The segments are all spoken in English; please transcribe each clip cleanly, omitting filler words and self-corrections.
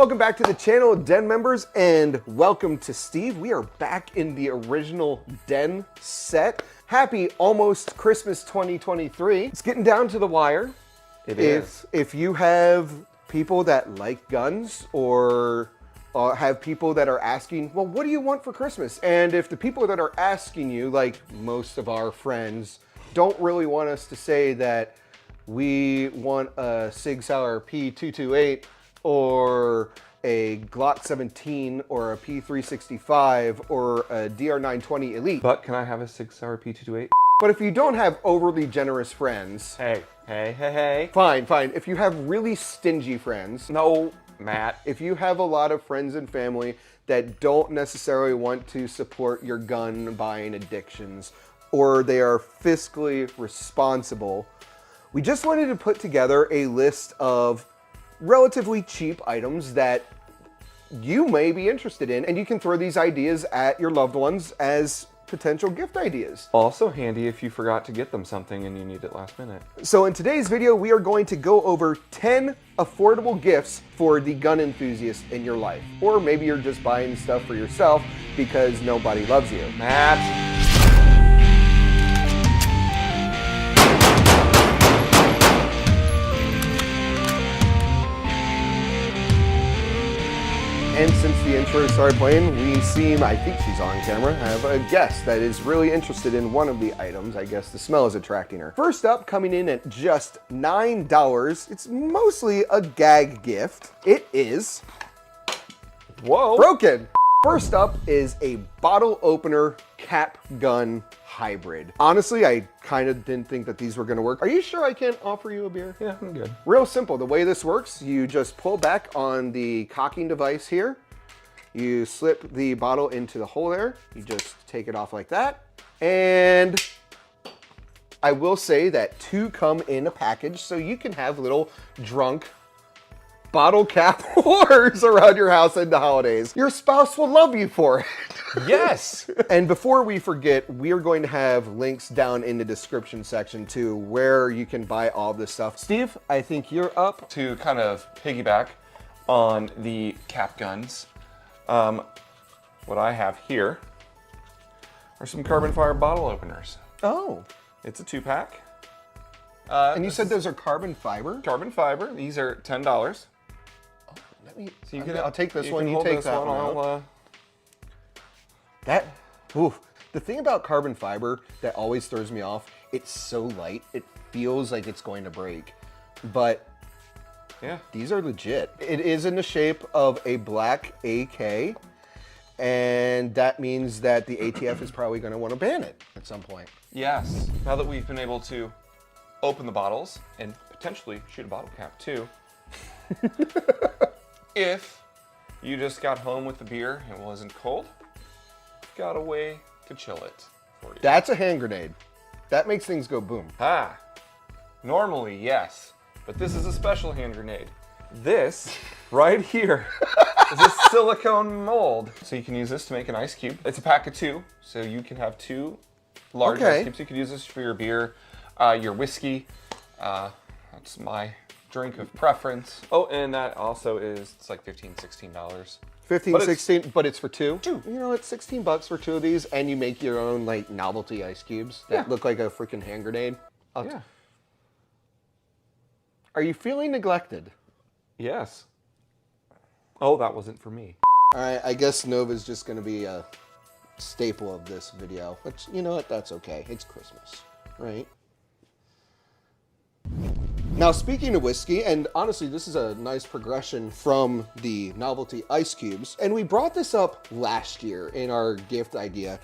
Welcome back to the channel, Den members, and welcome to Steve. We are back in the original Den set. Happy almost Christmas 2023. It's getting down to the wire. It is. If you have people that like guns or have people that are asking, well, what do you want for Christmas? And if the people that are asking you, like most of our friends, don't really want us to say that we want a Sig Sauer P228 or a Glock 17 or a P365 or a DR920 Elite. But can I have a Sig Sauer P228? But if you don't have overly generous friends. Hey. Fine. If you have really stingy friends. No, Matt. If you have a lot of friends and family that don't necessarily want to support your gun buying addictions, or they are fiscally responsible, we just wanted to put together a list of relatively cheap items that you may be interested in, and you can throw these ideas at your loved ones as potential gift ideas. Also handy if you forgot to get them something and you need it last minute. So in today's video, we are going to go over 10 affordable gifts for the gun enthusiast in your life. Or maybe you're just buying stuff for yourself because nobody loves you. Matt. And since the intro started playing, we seem, I think she's on camera, have a guest that is really interested in one of the items. I guess the smell is attracting her. First up, coming in at just $9, it's mostly a gag gift. It is... Whoa! Broken! First up is a bottle opener cap gun hybrid. Honestly, I kind of didn't think that these were gonna work. Are you sure I can't offer you a beer? Yeah, I'm good. Real simple. The way this works, you just pull back on the cocking device here. You slip the bottle into the hole there. You just take it off like that. And I will say that two come in a package, so you can have little drunk bottle cap whores around your house in the holidays. Your spouse will love you for it. Yes! And before we forget, we are going to have links down in the description section to where you can buy all of this stuff. Steve, I think you're up. To kind of piggyback on the cap guns, what I have here are some carbon fiber bottle openers. Oh. It's a 2-pack. And you said those are carbon fiber? Carbon fiber. These are $10. Let me, So you I'll take this one, you hold take this that one. The thing about carbon fiber that always throws me off, it's so light, it feels like it's going to break. But yeah, these are legit. It is in the shape of a black AK, and that means that the ATF is probably going to want to ban it at some point. Yes. Now that we've been able to open the bottles and potentially shoot a bottle cap too, if you just got home with the beer and it wasn't cold, you've got a way to chill it for you. That's a hand grenade. That makes things go boom. Ah, normally yes, but this is a special hand grenade. This right here is a silicone mold. So you can use this to make an ice cube. It's a pack of 2, so you can have 2 large ice cubes. You could use this for your beer, your whiskey. That's my drink of preference. Oh, and that also is, it's like $15, $16. 15, 16, but it's for 2? 2. You know, it's 16 bucks for 2 of these, and you make your own like novelty ice cubes that look like a freaking hand grenade. Yeah. Are you feeling neglected? Yes. Oh, that wasn't for me. All right, I guess Nova's just gonna be a staple of this video, which, you know what, that's okay. It's Christmas, right? Now, speaking of whiskey, and honestly, this is a nice progression from the novelty ice cubes, and we brought this up last year in our gift idea,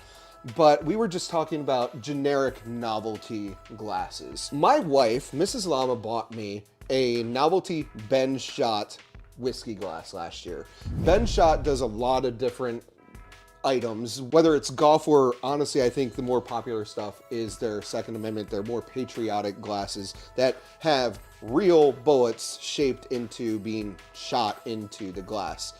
but we were just talking about generic novelty glasses. My wife, Mrs. Llama, bought me a novelty Benshot whiskey glass last year. Benshot does a lot of different items, whether it's golf or, honestly, I think the more popular stuff is their Second Amendment, their more patriotic glasses that have real bullets shaped into being shot into the glass.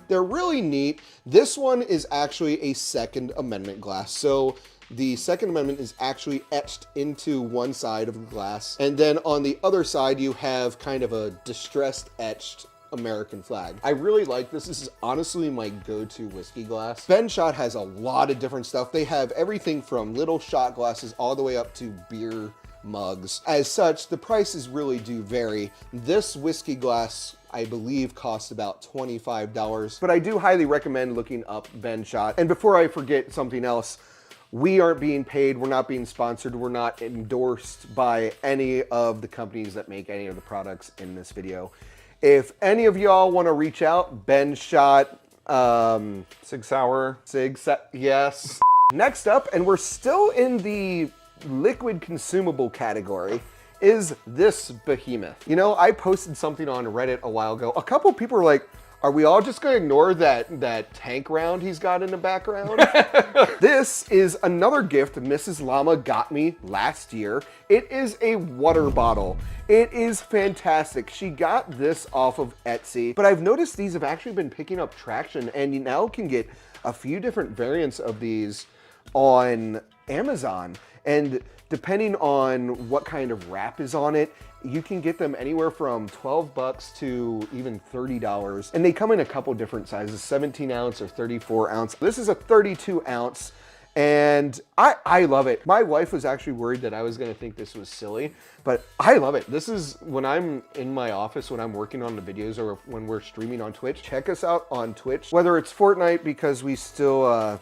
They're really neat. This one is actually a Second Amendment glass. So the Second Amendment is actually etched into one side of the glass. And then on the other side, you have kind of a distressed etched American flag. I really like this. This is honestly my go-to whiskey glass. Benshot has a lot of different stuff. They have everything from little shot glasses all the way up to beer mugs. As such, the prices really do vary. This whiskey glass, I believe, costs about $25, but I do highly recommend looking up Benshot. And before I forget something else, we aren't being paid, we're not being sponsored, we're not endorsed by any of the companies that make any of the products in this video. If any of y'all want to reach out, Benshot, Sig Sauer. Yes. Next up, and we're still in the liquid consumable category, is this behemoth. You know, I posted something on Reddit a while ago. A couple people were like, are we all just gonna ignore that tank round he's got in the background? This is another gift Mrs. Llama got me last year. It is a water bottle. It is fantastic. She got this off of Etsy, but I've noticed these have actually been picking up traction, and you now can get a few different variants of these on Amazon. And depending on what kind of wrap is on it, you can get them anywhere from 12 bucks to even $30. And they come in a couple different sizes, 17 ounce or 34 ounce. This is a 32 ounce, and I love it. My wife was actually worried that I was gonna think this was silly, but I love it. This is when I'm in my office, when I'm working on the videos, or when we're streaming on Twitch. Check us out on Twitch, whether it's Fortnite because we still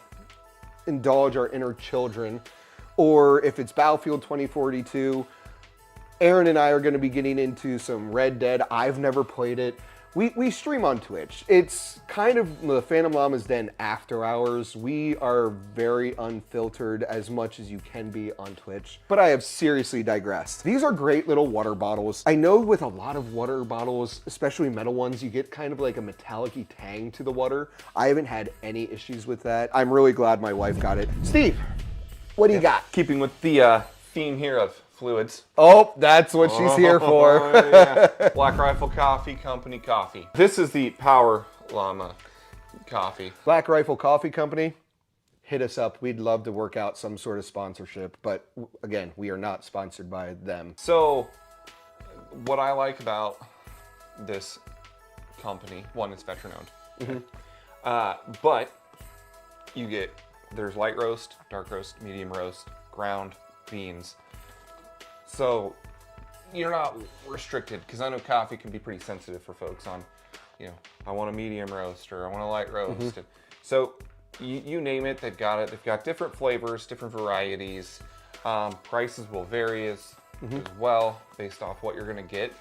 indulge our inner children, or if it's Battlefield 2042, Aaron and I are going to be getting into some Red Dead. I've never played it. We stream on Twitch. It's kind of the Phantom Llama's Den after hours. We are very unfiltered as much as you can be on Twitch. But I have seriously digressed. These are great little water bottles. I know with a lot of water bottles, especially metal ones, you get kind of like a metallic-y tang to the water. I haven't had any issues with that. I'm really glad my wife got it. Steve, what do you got? Keeping with the theme here of fluids. Oh, that's what she's here for. Yeah. Black Rifle Coffee Company coffee. This is the Power Llama coffee. Black Rifle Coffee Company, hit us up. We'd love to work out some sort of sponsorship, but again, we are not sponsored by them. So, what I like about this company, one, it's veteran owned. But you get, there's light roast, dark roast, medium roast, ground, beans. So you're not restricted, because I know coffee can be pretty sensitive for folks on, you know, I want a medium roast or I want a light roast. And so you name it, they've got it. They've got different flavors, different varieties. Prices will vary as well based off what you're gonna get.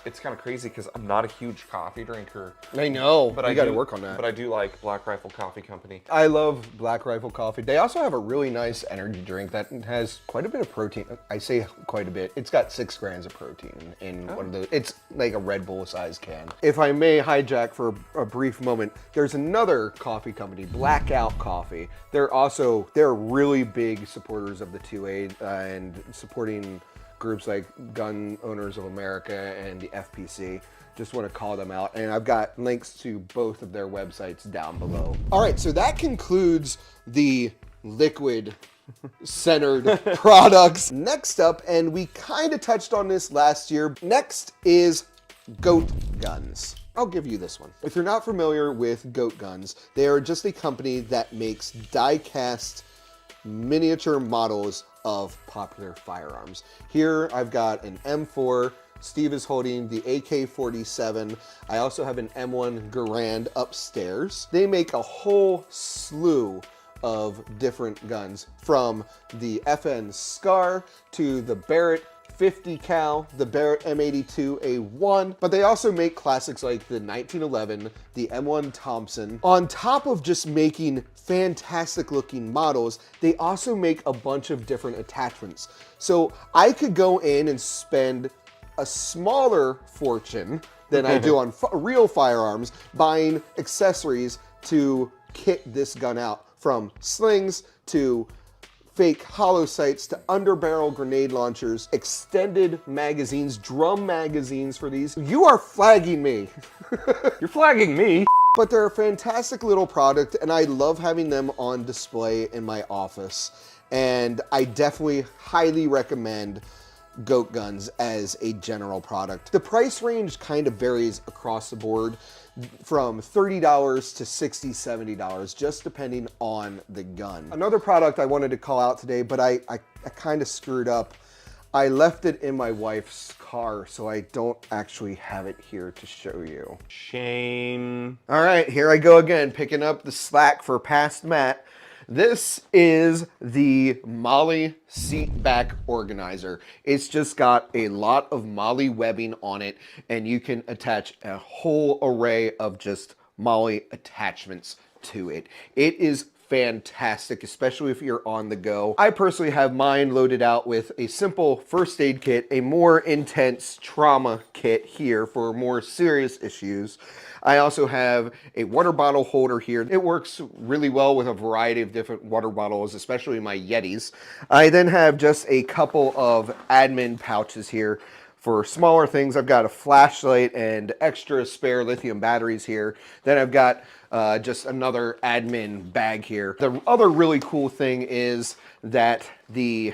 It's kind of crazy because I'm not a huge coffee drinker. I know, but I got to work on that. But I do like Black Rifle Coffee Company. I love Black Rifle Coffee. They also have a really nice energy drink that has quite a bit of protein. I say quite a bit. It's got 6 grams of protein in one of the, it's like a Red Bull sized can. If I may hijack for a brief moment, there's another coffee company, Blackout Coffee. They're really big supporters of the 2A and supporting groups like Gun Owners of America and the FPC. Just want to call them out, and I've got links to both of their websites down below. All right, so that concludes the liquid centered products. Next up, and we kind of touched on this last year, next is goat guns. I'll give you this one. If you're not familiar with goat guns, they are just a company that makes die-cast miniature models of popular firearms. Here I've got an M4. Steve is holding the AK-47. I also have an M1 Garand upstairs. They make a whole slew of different guns, from the FN Scar to the Barrett 50 cal, the Barrett M82A1, but they also make classics like the 1911, the M1 Thompson. On top of just making fantastic looking models, they also make a bunch of different attachments. So I could go in and spend a smaller fortune than I do on real firearms buying accessories to kit this gun out, from slings to fake hollow sights to underbarrel grenade launchers, extended magazines, drum magazines for these. You are flagging me. You're flagging me. But they're a fantastic little product, and I love having them on display in my office. And I definitely highly recommend goat guns as a general product. The price range kind of varies across the board from $30 to $60, $70, just depending on the gun. Another product I wanted to call out today, but I kind of screwed up. I left it in my wife's car, so I don't actually have it here to show you. Shame. All right, here I go again, picking up the slack for past Matt. This is the MOLLE seat back organizer. It's just got a lot of MOLLE webbing on it, and you can attach a whole array of just MOLLE attachments to it. It is fantastic, especially if you're on the go. I personally have mine loaded out with a simple first aid kit, a more intense trauma kit here for more serious issues. I also have a water bottle holder here. It works really well with a variety of different water bottles, especially my Yetis. I then have just a couple of admin pouches here for smaller things. I've got a flashlight and extra spare lithium batteries here. Then I've got just another admin bag here. The other really cool thing is that the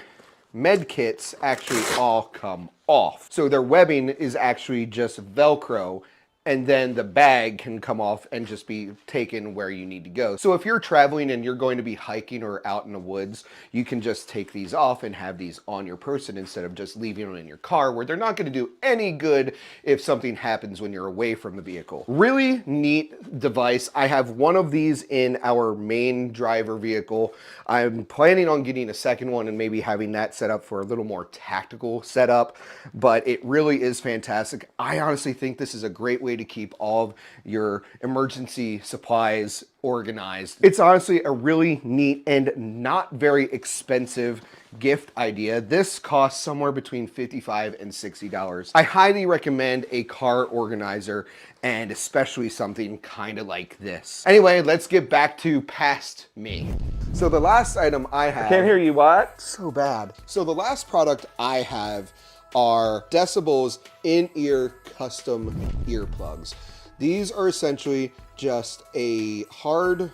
med kits actually all come off. So their webbing is actually just Velcro, and then the bag can come off and just be taken where you need to go. So if you're traveling and you're going to be hiking or out in the woods, you can just take these off and have these on your person instead of just leaving them in your car, where they're not going to do any good if something happens when you're away from the vehicle. Really neat device. I have one of these in our main driver vehicle. I'm planning on getting a second one and maybe having that set up for a little more tactical setup, but it really is fantastic. I honestly think this is a great way to keep all of your emergency supplies organized. It's honestly a really neat and not very expensive gift idea. This costs somewhere between $55 and $60. I highly recommend a car organizer, and especially something kind of like this. Anyway, let's get back to past me. So the last item I have... I can't hear you, what? So bad. So the last product I have are Decibullz in-ear custom earplugs. These are essentially just a hard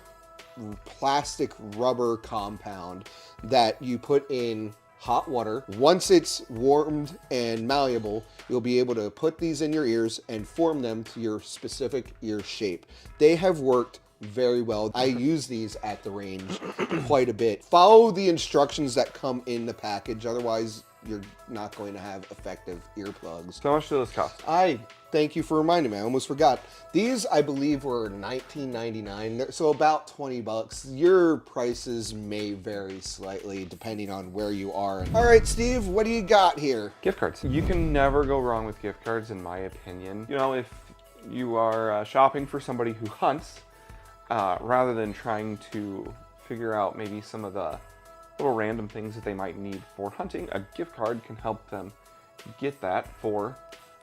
plastic rubber compound that you put in hot water. Once it's warmed and malleable, you'll be able to put these in your ears and form them to your specific ear shape. They have worked very well. I use these at the range quite a bit. Follow the instructions that come in the package, otherwise you're not going to have effective earplugs. So how much do those cost? Thank you for reminding me. I almost forgot. These, I believe, were $19.99, so about 20 bucks. Your prices may vary slightly depending on where you are. All right, Steve, what do you got here? Gift cards. You can never go wrong with gift cards, in my opinion. You know, if you are shopping for somebody who hunts, rather than trying to figure out maybe some of the little random things that they might need for hunting, a gift card can help them get that for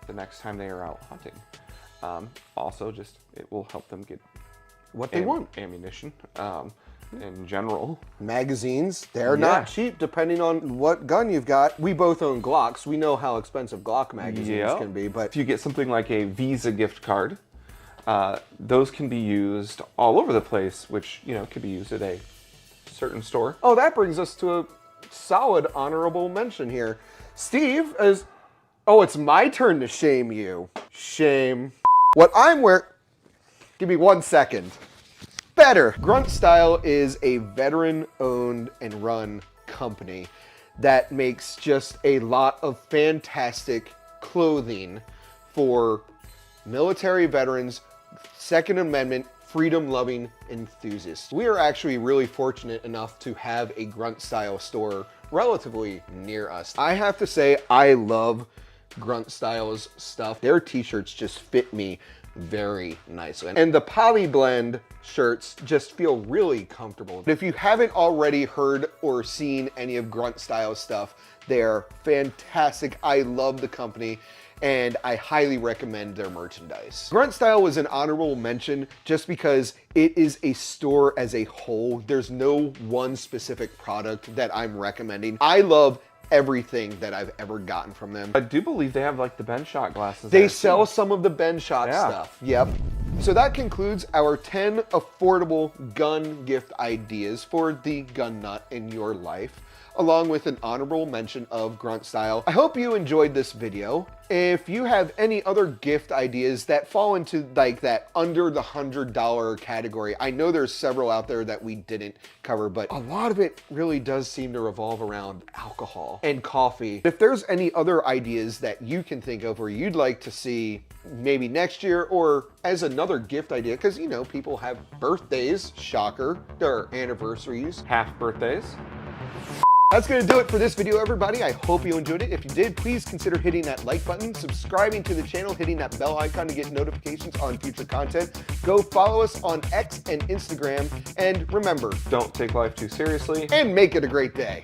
the next time they are out hunting. Also, just it will help them get what they want. Ammunition in general. Magazines, they're not cheap depending on what gun you've got. We both own Glocks. We know how expensive Glock magazines can be, but if you get something like a Visa gift card, those can be used all over the place, which, you know, could be used at a certain store. Oh, that brings us to a solid honorable mention here. Steve is... Oh, it's my turn to shame you. Shame. What I'm wearing... Give me 1 second. Better. Grunt Style is a veteran-owned and run company that makes just a lot of fantastic clothing for military veterans, Second Amendment, freedom-loving enthusiasts. We are actually really fortunate enough to have a Grunt Style store relatively near us. I have to say, I love Grunt Style's stuff. Their t-shirts just fit me very nicely. And the poly blend shirts just feel really comfortable. If you haven't already heard or seen any of Grunt Style stuff, they're fantastic. I love the company, and I highly recommend their merchandise. Grunt Style was an honorable mention just because it is a store as a whole. There's no one specific product that I'm recommending. I love everything that I've ever gotten from them. I do believe they have like the Benshot glasses. They sell some of the Benshot stuff. Yep. So that concludes our 10 affordable gun gift ideas for the gun nut in your life. along with an honorable mention of Grunt Style. I hope you enjoyed this video. If you have any other gift ideas that fall into like that under the $100 category, I know there's several out there that we didn't cover, but a lot of it really does seem to revolve around alcohol and coffee. If there's any other ideas that you can think of or you'd like to see maybe next year or as another gift idea, because you know, people have birthdays, shocker, their anniversaries. Half birthdays. That's gonna do it for this video, everybody. I hope you enjoyed it. If you did, please consider hitting that like button, subscribing to the channel, hitting that bell icon to get notifications on future content. Go follow us on X and Instagram, and remember, Don't take life too seriously. and make it a great day.